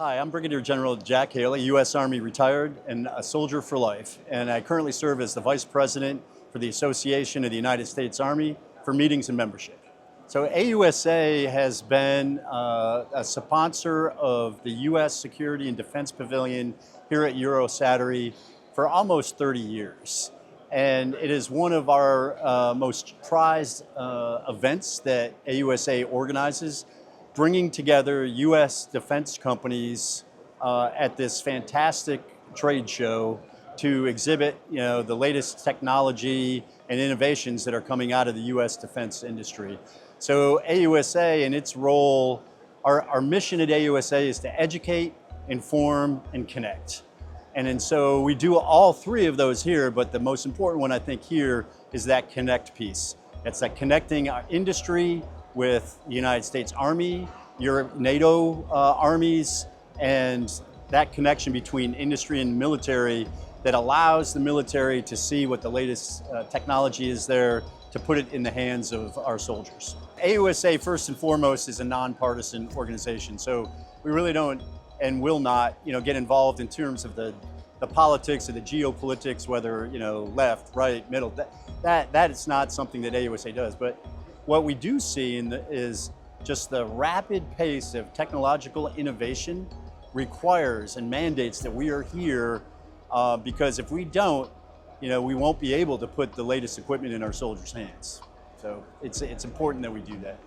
Hi, I'm Brigadier General Jack Haley, U.S. Army retired and a soldier for life, and I currently serve as the Vice President for the Association of the United States Army for Meetings and Membership. So AUSA has been a sponsor of the U.S. Security and Defense Pavilion here at Eurosatory for almost 30 years. And it is one of our most prized events that AUSA organizes, bringing together U.S. defense companies at this fantastic trade show to exhibit, the latest technology and innovations that are coming out of the U.S. defense industry. So AUSA and its role, our mission at AUSA is to educate, inform, and connect. And so we do all three of those here, but the most important one I think here is that connect piece. It's that connecting our industry with the United States Army, NATO armies, and that connection between industry and military that allows the military to see what the latest technology is there to put it in the hands of our soldiers. AUSA, first and foremost, is a nonpartisan organization, so we really don't and will not get involved in terms of the politics or the geopolitics, whether left, right, middle. That is not something that AUSA does. But what we do see is just the rapid pace of technological innovation requires and mandates that we are here because if we don't, we won't be able to put the latest equipment in our soldiers' hands. So it's important that we do that.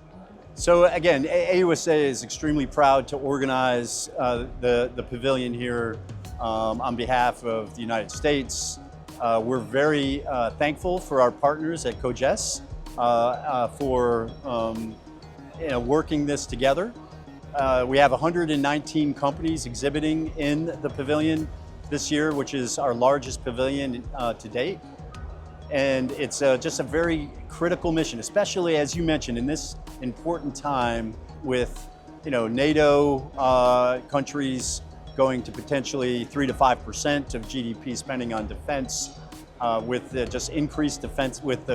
So again, AUSA is extremely proud to organize the pavilion here on behalf of the United States. We're very thankful for our partners at COGES for working this together. We have 119 companies exhibiting in the pavilion this year, which is our largest pavilion to date. And it's just a very critical mission, especially as you mentioned, in this important time with NATO countries going to potentially 3 to 5% of GDP spending on defense, with just increased defense, with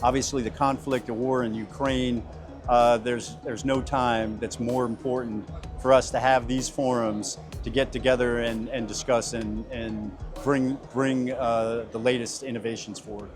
obviously the conflict, the war in Ukraine. There's no time that's more important for us to have these forums to get together and discuss and bring the latest innovations forward.